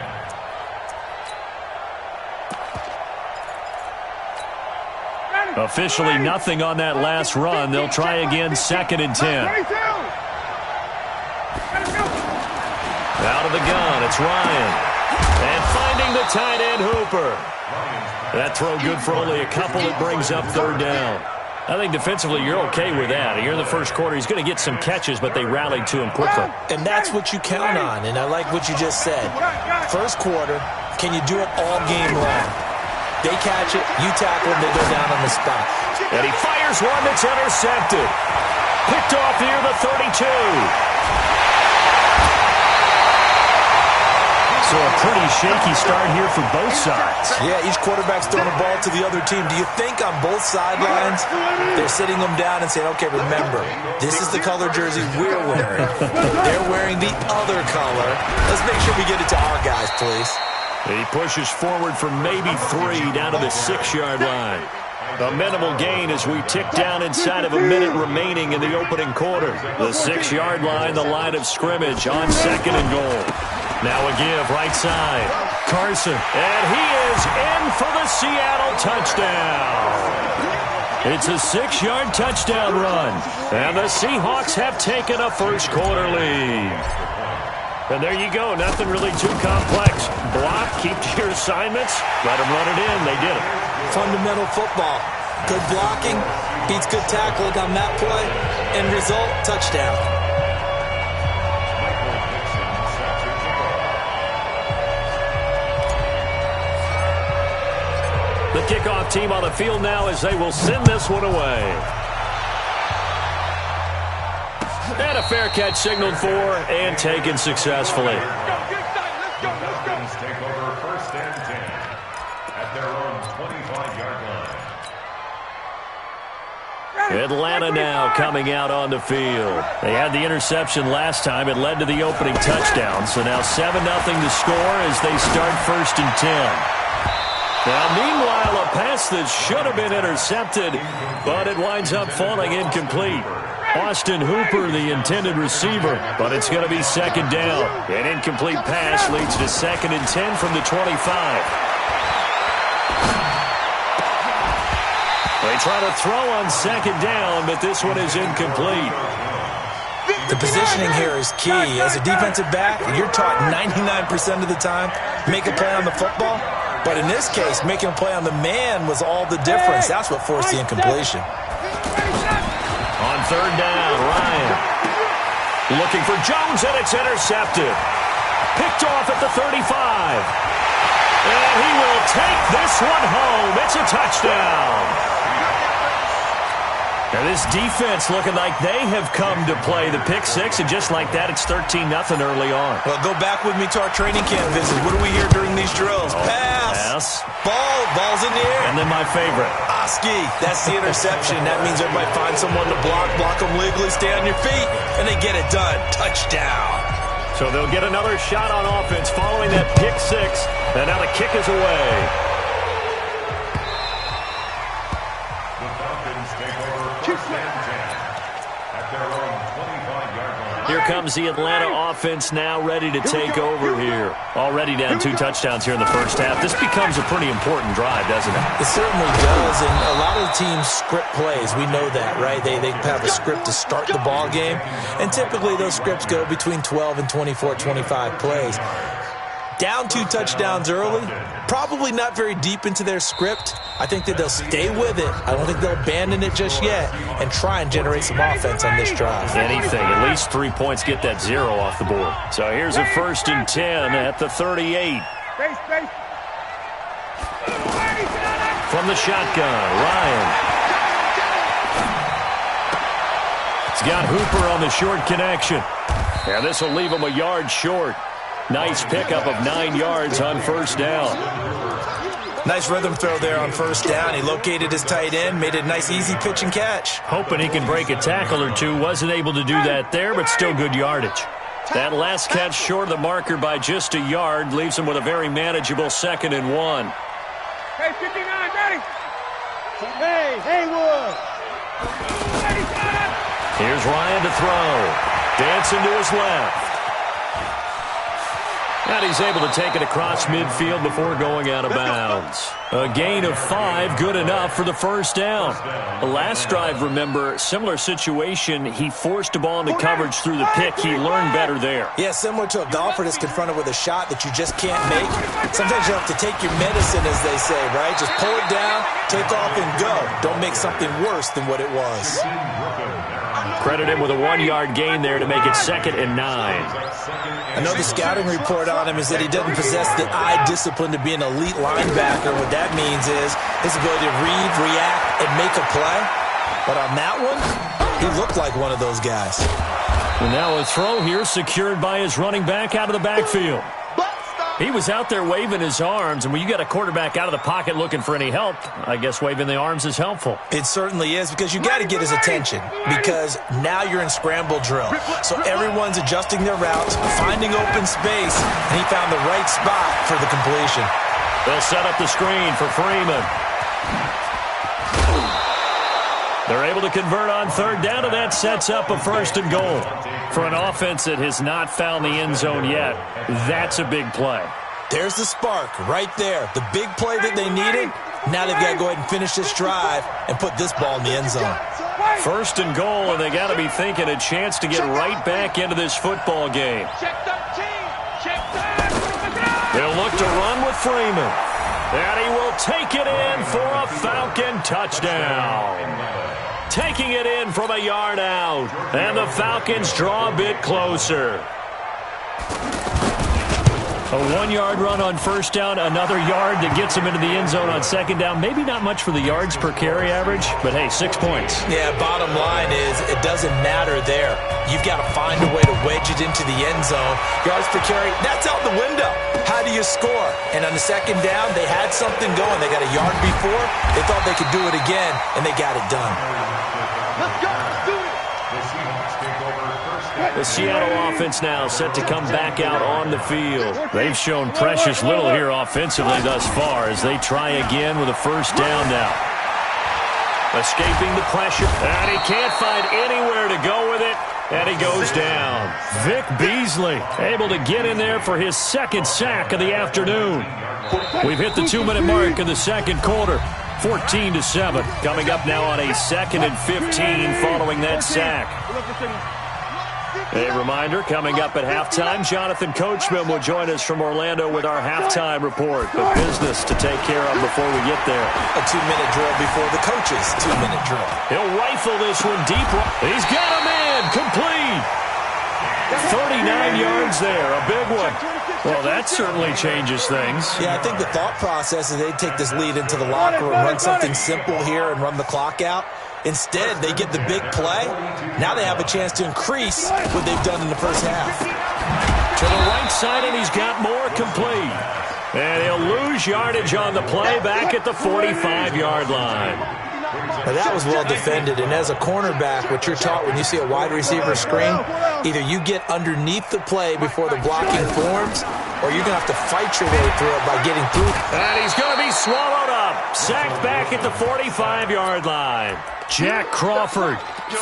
Officially nothing on that last run. They'll try again, 2nd and 10. Out of the gun, it's Ryan. And finding the tight end, Hooper. That throw good for only a couple. It brings up 3rd down. I think defensively you're okay with that. Here in the first quarter, he's going to get some catches, but they rallied to him quickly. And that's what you count on, and I like what you just said. First quarter, can you do it all game long? They catch it, you tackle them, they go down on the spot. And he fires one that's intercepted. Picked off near the 32. So a pretty shaky start here for both sides. Yeah, each quarterback's throwing a ball to the other team. Do you think on both sidelines they're sitting them down and saying, okay, remember, this is the color jersey we're wearing. They're wearing the other color. Let's make sure we get it to our guys, please. He pushes forward for maybe 3 down to the 6-yard line. A minimal gain as we tick down inside of a minute remaining in the opening quarter. The 6-yard line, the line of scrimmage on 2nd and goal. Now a give right side. Carson, and he is in for the Seattle touchdown. It's a 6-yard touchdown run. And the Seahawks have taken a first quarter lead. And there you go. Nothing really too complex. Block, keep to your assignments, let them run it in. They did it. Fundamental football. Good blocking beats good tackling on that play. End result, touchdown. The kickoff team on the field now as they will send this one away. And a fair catch signaled for and taken successfully. Falcons take over 1st and 10 at their own 25-yard line. Atlanta now coming out on the field. They had the interception last time. It led to the opening touchdown. So now 7-0 to score as they start 1st and 10. Now, meanwhile, a pass that should have been intercepted, but it winds up falling incomplete. Austin Hooper, the intended receiver, but it's going to be second down. An incomplete pass leads to 2nd and 10 from the 25. They try to throw on second down, but this one is incomplete. The positioning here is key. As a defensive back, you're taught 99% of the time, make a play on the football. But in this case, making a play on the man was all the difference. That's what forced the incompletion. On third down, Ryan looking for Jones, and it's intercepted. Picked off at the 35. And he will take this one home. It's a touchdown. Now this defense looking like they have come to play the pick six, and just like that, it's 13-0 early on. Well, go back with me to our training camp visit. What do we hear during these drills? Pass. Ball's in the air. And then my favorite. Oski, that's the interception. That means everybody finds someone to block them legally, stay on your feet, and they get it done. Touchdown. So they'll get another shot on offense following that pick six, and now the kick is away. Here comes the Atlanta offense now ready to take over here. Already down 2 touchdowns here in the first half. This becomes a pretty important drive, doesn't it? It certainly does, and a lot of the teams script plays. We know that, right? They have a script to start the ball game, and typically those scripts go between 12 and 24, 25 plays. Down 2 touchdowns early, probably not very deep into their script. I think that they'll stay with it. I don't think they'll abandon it just yet and try and generate some offense on this drive. Anything, at least 3 points, get that 0 off the board. So here's a 1st and 10 at the 38. From the shotgun, Ryan. He's got Hooper on the short connection. And this will leave him a yard short. Nice pickup of 9 yards on 1st down. Nice rhythm throw there on 1st down. He located his tight end, made a nice easy pitch and catch. Hoping he can break a tackle or two. Wasn't able to do that there, but still good yardage. That last catch short of the marker by just a yard leaves him with a very manageable 2nd and 1. Hey, 59, ready? Hey, Haywood. Here's Ryan to throw. Dancing to his left. And he's able to take it across midfield before going out of bounds. A gain of 5, good enough for the 1st down. The last drive, remember, similar situation. He forced the ball into coverage through the pick. He learned better there. Yeah, similar to a golfer that's confronted with a shot that you just can't make. Sometimes you have to take your medicine, as they say, right? Just pull it down, take off, and go. Don't make something worse than what it was. Credit him with a 1-yard gain there to make it 2nd and 9. I know the scouting report on him is that he doesn't possess the eye discipline to be an elite linebacker. What that means is his ability to read, react, and make a play. But on that one, he looked like one of those guys. And now a throw here secured by his running back out of the backfield. He was out there waving his arms, and when you got a quarterback out of the pocket looking for any help, I guess waving the arms is helpful. It certainly is, because you got to get his attention, because now you're in scramble drill. So everyone's adjusting their routes, finding open space, and he found the right spot for the completion. They'll set up the screen for Freeman. They're able to convert on 3rd down, and that sets up a 1st and goal. For an offense that has not found the end zone yet, that's a big play. There's the spark right there. The big play that they needed. Now they've got to go ahead and finish this drive and put this ball in the end zone. 1st and goal, and they got to be thinking a chance to get right back into this football game. They'll look to run with Freeman. And he will take it in for a Falcon touchdown. Taking it in from a yard out. And the Falcons draw a bit closer. A 1-yard run on 1st down, another yard that gets him into the end zone on 2nd down. Maybe not much for the yards per carry average, but hey, 6 points. Yeah, bottom line is it doesn't matter there. You've got to find a way to wedge it into the end zone. Yards per carry, that's out the window. How do you score? And on the 2nd down, they had something going. They got a yard before. They thought they could do it again, and they got it done. Let's go. Let's do it. The Seattle offense now set to come back out on the field. They've shown precious little here offensively thus far as they try again with a first down now. Escaping the pressure, and he can't find anywhere to go with it, and he goes down. Vic Beasley able to get in there for his second sack of the afternoon. We've hit the 2-minute mark in the second quarter. 14-7. Coming up now on a 2nd and 15 following that sack. A reminder, coming up at halftime, Jonathan Coachman will join us from Orlando with our halftime report. But business to take care of before we get there. A 2-minute drill before the coach's 2-minute drill. He'll rifle this one deep. He's got a man. Complete. 39 yards there. A big one. Well, that certainly changes things. Yeah, I think the thought process is they'd take this lead into the locker room, run something simple here and run the clock out. Instead, they get the big play. Now they have a chance to increase what they've done in the first half. To the right side, and he's got more. Complete. And he'll lose yardage on the play back at the 45-yard line. Now that was well defended, and as a cornerback, what you're taught when you see a wide receiver screen, either you get underneath the play before the blocking forms, or you're going to have to fight your way through it by getting through. And he's going to be swallowed up. Sacked back at the 45-yard line. Jack Crawford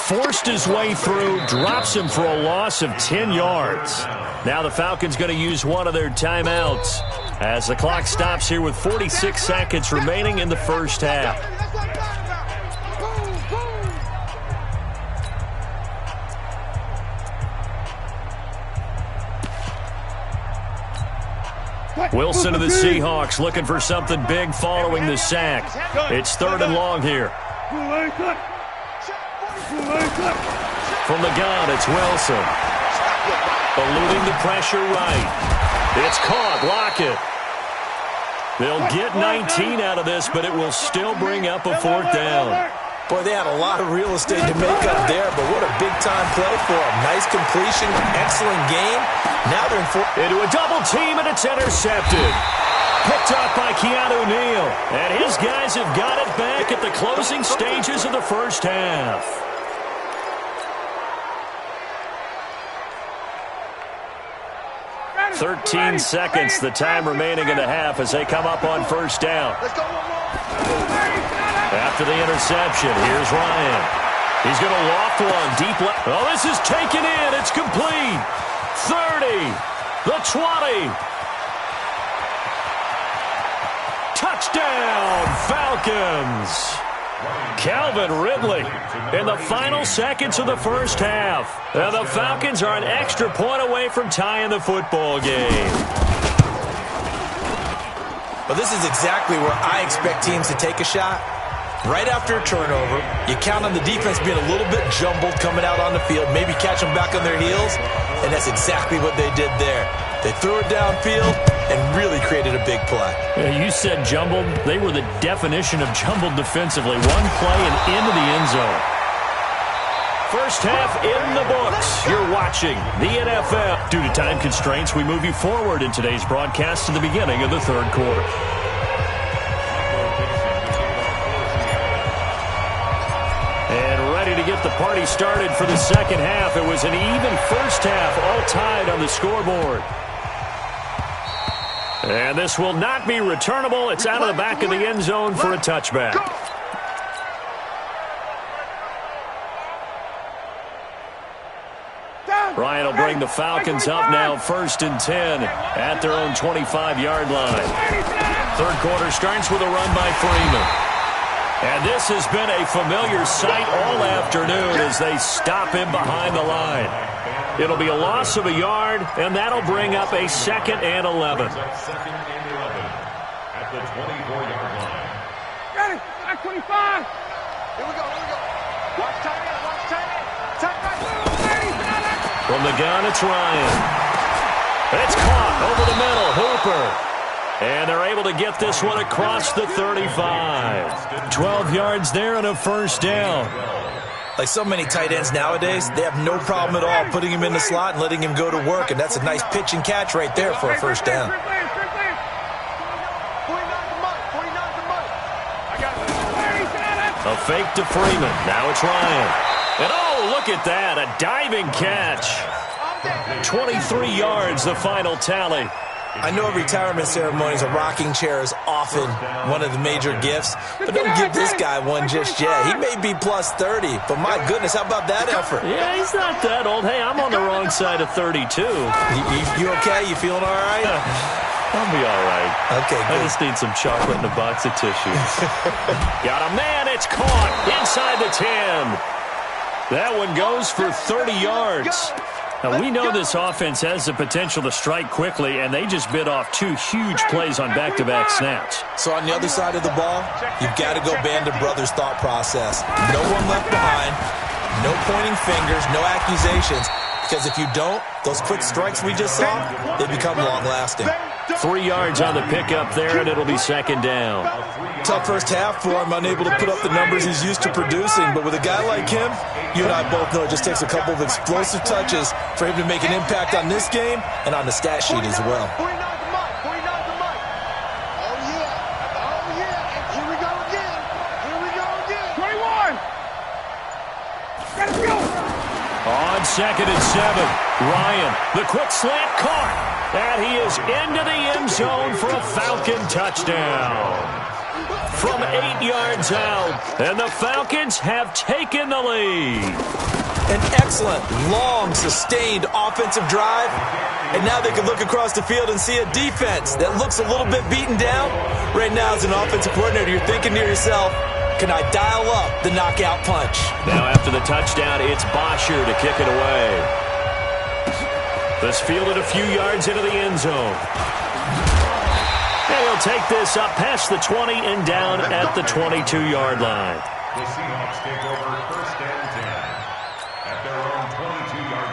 forced his way through, drops him for a loss of 10 yards. Now the Falcons going to use one of their timeouts as the clock stops here with 46 seconds remaining in the first half. Wilson of the Seahawks looking for something big following the sack. It's 3rd and long here. From the gun, it's Wilson. Eluding the pressure right. It's caught. Lockett. They'll get 19 out of this, but it will still bring up a 4th down. Boy, they had a lot of real estate to make up there, but what a big-time play for them. Nice completion, excellent game. Now they're into a double team, and it's intercepted. Picked up by Keanu Neal. And his guys have got it back at the closing stages of the first half. "13 seconds, the time remaining in the half as they come up on first down. After the interception, here's Ryan. He's going to loft one deep left. Oh, this is taken in. It's complete. 30. The 20. Touchdown, Falcons. Calvin Ridley in the final seconds of the first half. And the Falcons are an extra point away from tying the football game. Well, this is exactly where I expect teams to take a shot. Right after a turnover, you count on the defense being a little bit jumbled coming out on the field, maybe catch them back on their heels, and that's exactly what they did there. They threw it downfield and really created a big play. Yeah, you said jumbled. They were the definition of jumbled defensively. One play and into the end zone. First half in the books. You're watching the NFL. Due to time constraints, we move you forward in today's broadcast to the beginning of the third quarter. And ready to get the party started for the second half. It was an even first half, all tied on the scoreboard. And this will not be returnable. It's out of the back of the end zone for a touchback. Ryan will bring the Falcons up now 1st and 10 at their own 25-yard line. Third quarter starts with a run by Freeman. And this has been a familiar sight all afternoon as they stop him behind the line. It'll be a loss of a yard, and that'll bring up a 2nd and 11. 2nd and 11 at the 24-yard line. Got it. 25. Here we go. Watch tight end. From the gun, it's Ryan. It's caught over the middle. Hooper. And they're able to get this one across the 35. 12 yards there and a first down. Like so many tight ends nowadays, they have no problem at all putting him in the slot and letting him go to work. And that's a nice pitch and catch right there for a first down. A fake to Freeman. Now it's Ryan. And oh, Oh, look at that. A diving catch. 23 yards, the final tally. I know retirement ceremonies, a rocking chair is often one of the major gifts, but don't give this guy one just yet. He may be plus 30, but my goodness, how about that effort? Yeah, he's not that old. Hey, I'm on the wrong side of 32. You okay? You feeling all right? I'll be all right. Okay, good. I just need some chocolate and a box of tissues. Got a man. It's caught inside the 10. That one goes for 30 yards. Now, we know this offense has the potential to strike quickly, and they just bit off 2 huge plays on back-to-back snaps. So on the other side of the ball, you've got to go Band of Brothers thought process. No one left behind, no pointing fingers, no accusations, because if you don't, those quick strikes we just saw, they become long-lasting. 3 yards on the pickup there, and it'll be second down. Tough first half for him, unable to put up the numbers he's used to producing. But with a guy like him, you and I both know it just takes a couple of explosive touches for him to make an impact on this game and on the stat sheet as well. Oh, yeah. And here we go again. 21. Let's go. On second and 7, Ryan, the quick slant caught. And he is into the end zone for a Falcon touchdown. From 8 yards out, and the Falcons have taken the lead. An excellent, long, sustained offensive drive. And now they can look across the field and see a defense that looks a little bit beaten down. Right now, as an offensive coordinator, you're thinking to yourself, can I dial up the knockout punch? Now after the touchdown, it's Bosher to kick it away. This fielded a few yards into the end zone. And he'll take this up past the 20 and down at the 22-yard line. The Seahawks take over first and 10 at their own 22-yard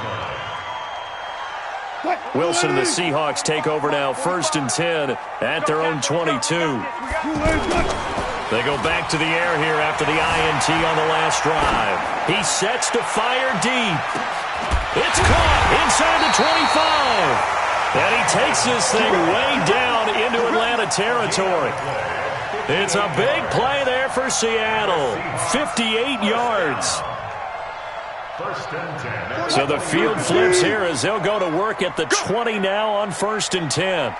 line. Wilson and the Seahawks take over now first and 10 at their own 22. They go back to the air here after the INT on the last drive. He sets to fire deep. It's caught inside the 25. And he takes this thing way down into Atlanta territory. It's a big play there for Seattle. 58 yards. First and 10. So the field flips here as they'll go to work at the 20 now on first and 10.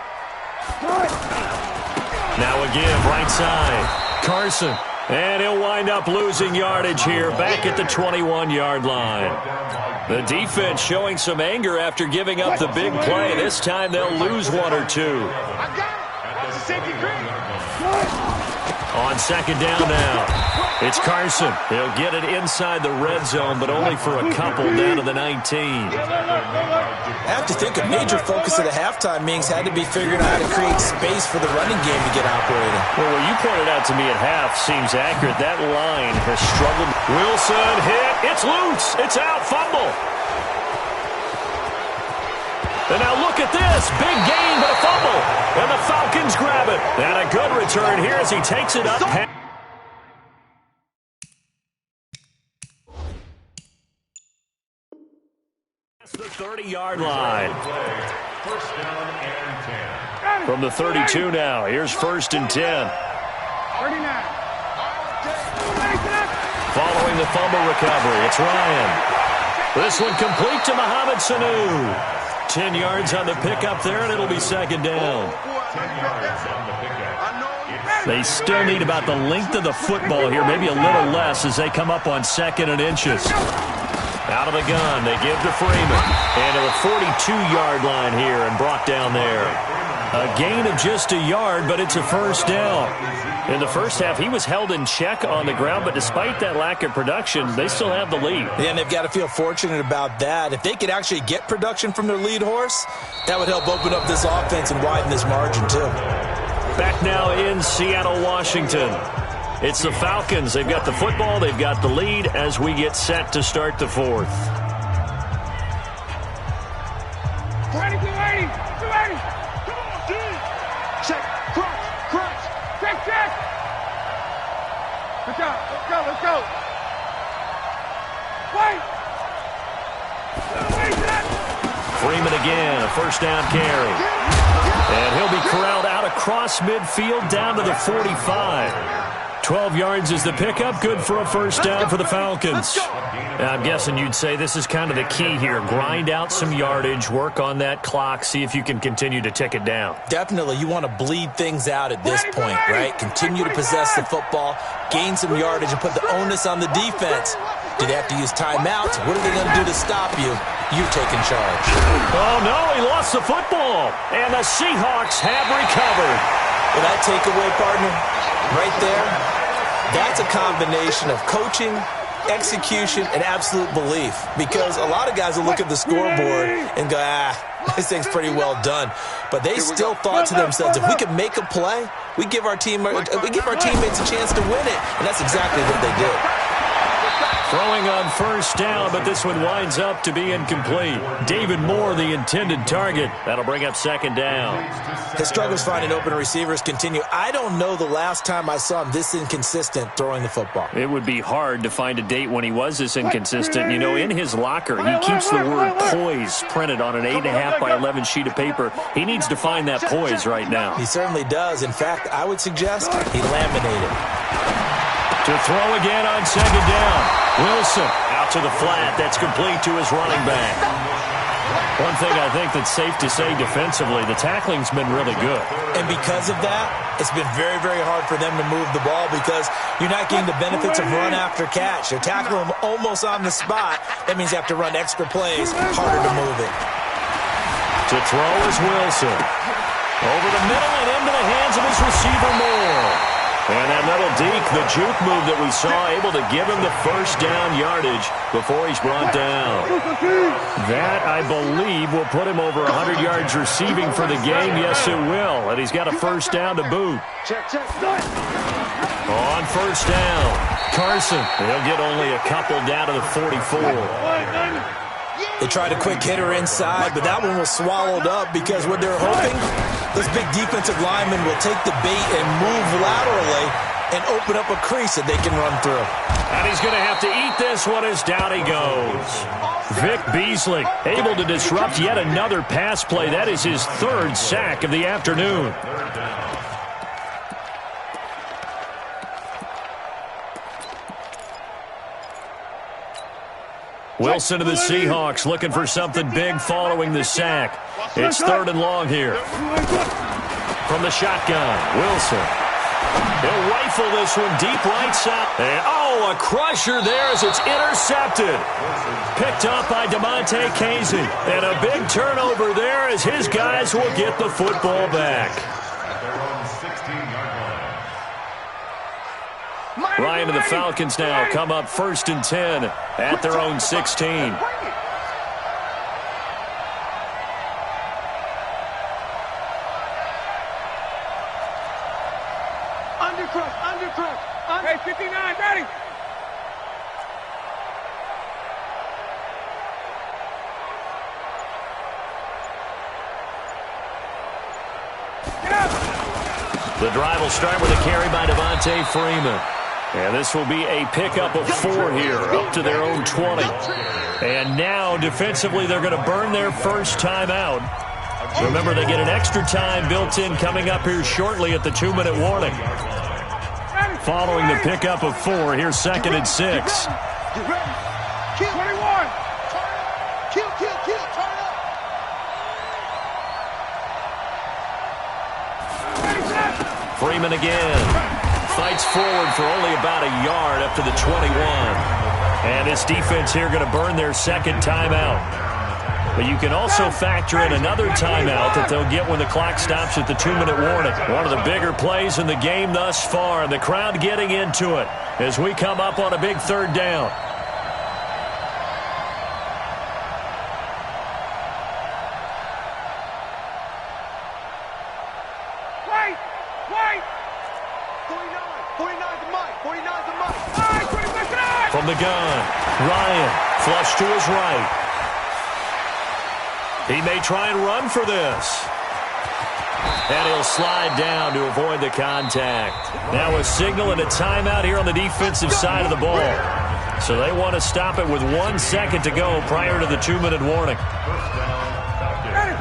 Now again, right side. Carson. And he'll wind up losing yardage here back at the 21-yard line. The defense showing some anger after giving up the big play. This time they'll lose 1 or 2. On second down now, it's Carson. He'll get it inside the red zone, but only for a couple down to the 19. I have to think a major focus of the halftime meetings had to be figuring out how to create space for the running game to get operating. Well, what you pointed out to me at half seems accurate. That line has struggled. Wilson hit. It's loose. It's out. Fumble. And now look at this. Big gain, but a fumble. And the Falcons grab it. And a good return here as he takes it up. The 30-yard line. First down and 10. From the 32 now, here's first and 10. 39. Following the fumble recovery, it's Ryan. This one complete to Mohamed Sanu. 10 yards on the pickup there, and it'll be second down. 10 yards on the pickup. They still need about the length of the football here, maybe a little less as they come up on second and inches. Out of the gun, they give to Freeman. And to the 42-yard line here and brought down there. A gain of just a yard, but it's a first down. In the first half, he was held in check on the ground, but despite that lack of production, they still have the lead. Yeah, and they've got to feel fortunate about that. If they could actually get production from their lead horse, that would help open up this offense and widen this margin, too. Back now in Seattle, Washington. It's the Falcons. They've got the football. They've got the lead as we get set to start the fourth. 20, 280, 280. Come on, dude. Check, crunch. Check. Let's go. Wait. Freeman again, a first down carry. And he'll be corralled out across midfield down to the 45. 12 yards is the pickup. Good for a first down for the Falcons. I'm guessing you'd say this is kind of the key here. Grind out some yardage, work on that clock, see if you can continue to tick it down. Definitely. You want to bleed things out at this point, right? Continue to possess the football, gain some yardage, and put the onus on the defense. Do they have to use timeouts? What are they going to do to stop you? You're taking charge. Oh, no, he lost the football. And the Seahawks have recovered. Well, that takeaway, partner, right there, that's a combination of coaching, execution, and absolute belief. Because a lot of guys will look at the scoreboard and go, this thing's pretty well done. But they still thought to themselves, if we could make a play, we give our teammates a chance to win it. And that's exactly what they did. Throwing on first down, but this one winds up to be incomplete. David Moore, the intended target. That'll bring up second down. His struggles finding open receivers continue. I don't know the last time I saw him this inconsistent throwing the football. It would be hard to find a date when he was this inconsistent. You know, in his locker, he keeps the word poise printed on an 8.5 by 11 sheet of paper. He needs to find that poise right now. He certainly does. In fact, I would suggest he laminated. To throw again on second down. Wilson out to the flat. That's complete to his running back. One thing I think that's safe to say defensively, the tackling's been really good. And because of that, it's been very, very hard for them to move the ball because you're not getting the benefits of run after catch. They're tackling them almost on the spot. That means you have to run extra plays, harder to move it. To throw is Wilson. Over the middle and into the hands of his receiver Moore. And that little deke, the juke move that we saw, able to give him the first down yardage before he's brought down. That, I believe, will put him over 100 yards receiving for the game. Yes, it will. And he's got a first down to boot. On first down, Carson. He'll get only a couple down to the 44. They tried a quick hitter inside, but that one was swallowed up because what they're hoping, this big defensive lineman will take the bait and move laterally and open up a crease that they can run through. And he's going to have to eat this one as down he goes. Vic Beasley able to disrupt yet another pass play. That is his third sack of the afternoon. Wilson to the Seahawks looking for something big following the sack. It's third and long here. From the shotgun, Wilson. He'll rifle this one deep right side. And, a crusher there as it's intercepted. Picked up by DeMonte Casey. And a big turnover there as his guys will get the football back. Ryan and the Falcons now come up first and 10 at their own 16. Undercrook. Hey, 59, ready. Get up. The drive will start with a carry by Devontae Freeman. And this will be a pickup of 4 here, up to their own 20. And now, defensively, they're going to burn their first timeout. Remember, they get an extra time built in coming up here shortly at the 2-minute warning. Following the pickup of 4, here's second and 6. Get ready. Kill. 21. Kill. Turn up. Freeman again. Fights forward for only about a yard up to the 21. And this defense here going to burn their second timeout. But you can also factor in another timeout that they'll get when the clock stops at the 2-minute warning. One of the bigger plays in the game thus far, and the crowd getting into it as we come up on a big third down. From the gun, Ryan, flush to his right. He may try and run for this. And he'll slide down to avoid the contact. Now a signal and a timeout here on the defensive side of the ball. So they want to stop it with 1 second to go prior to the 2-minute warning.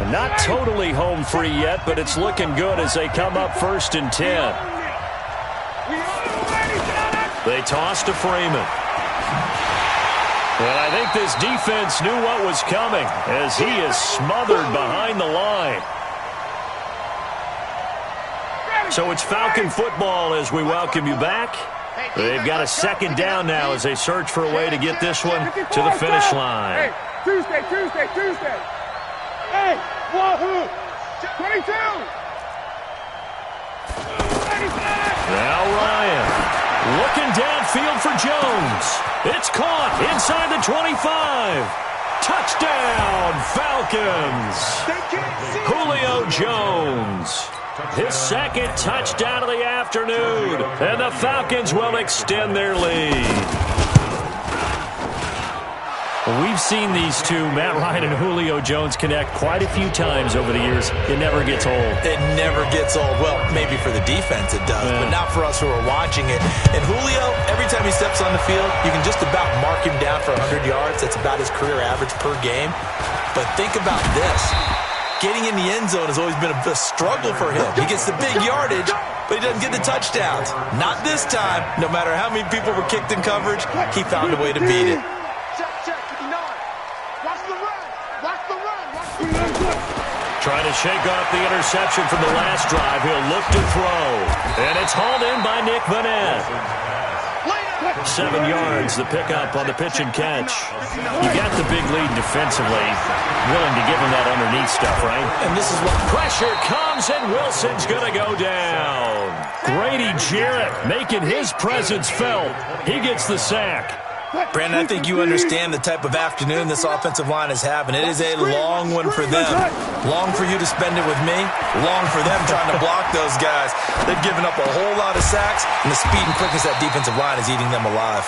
And not totally home free yet, but it's looking good as they come up first and 10. They toss to Freeman. And I think this defense knew what was coming as he is smothered behind the line. So it's Falcon football as we welcome you back. They've got a second down now as they search for a way to get this one to the finish line. Hey, Tuesday. Hey, Wahoo! 22! Now Ryan looking downfield for Jones. It's caught inside the 25. Touchdown, Falcons. Julio Jones. His second touchdown of the afternoon. And the Falcons will extend their lead. We've seen these two, Matt Ryan and Julio Jones, connect quite a few times over the years. It never gets old. It never gets old. Well, maybe for the defense it does, but not for us who are watching it. And Julio, every time he steps on the field, you can just about mark him down for 100 yards. That's about his career average per game. But think about this. Getting in the end zone has always been a struggle for him. He gets the big yardage, but he doesn't get the touchdowns. Not this time. No matter how many people were kicked in coverage, he found a way to beat it. Trying to shake off the interception from the last drive. He'll look to throw. And it's hauled in by Nick Vanette. 7 yards, the pickup on the pitch and catch. You got the big lead defensively. Willing to give him that underneath stuff, right? And this is what pressure comes, and Wilson's going to go down. Grady Jarrett making his presence felt. He gets the sack. Brandon, I think you understand the type of afternoon this offensive line is having. It is a long one for them. Long for you to spend it with me. Long for them trying to block those guys. They've given up a whole lot of sacks, and the speed and quickness of that defensive line is eating them alive.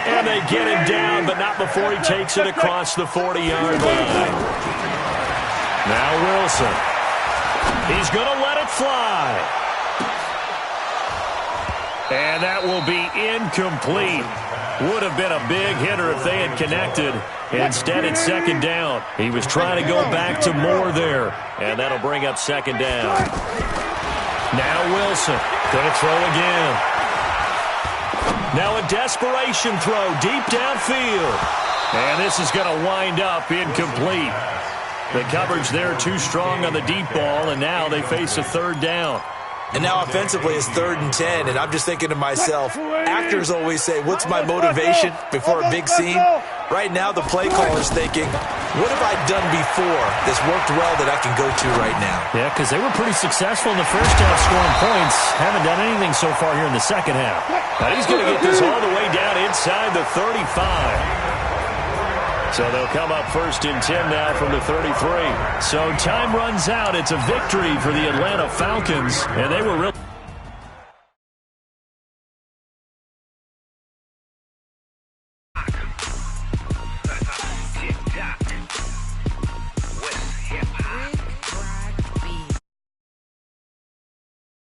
And they get him down, but not before he takes it across the 40-yard line. Now Wilson. He's going to let it fly. And that will be incomplete. Would have been a big hitter if they had connected. Instead, it's second down. He was trying to go back to Moore there, and that'll bring up second down. Now Wilson going to throw again. Now a desperation throw deep downfield. And this is going to wind up incomplete. The coverage there too strong on the deep ball, and now they face a third down. And now offensively it's 3rd and 10, and I'm just thinking to myself, actors always say, what's my motivation before a big scene? Right now the play caller's thinking, what have I done before that's worked well that I can go to right now? Yeah, because they were pretty successful in the first half scoring points. Haven't done anything so far here in the second half. Now he's going to get this all the way down inside the 35. So they'll come up 1st and 10 now from the 33. So time runs out. It's a victory for the Atlanta Falcons, and they were really...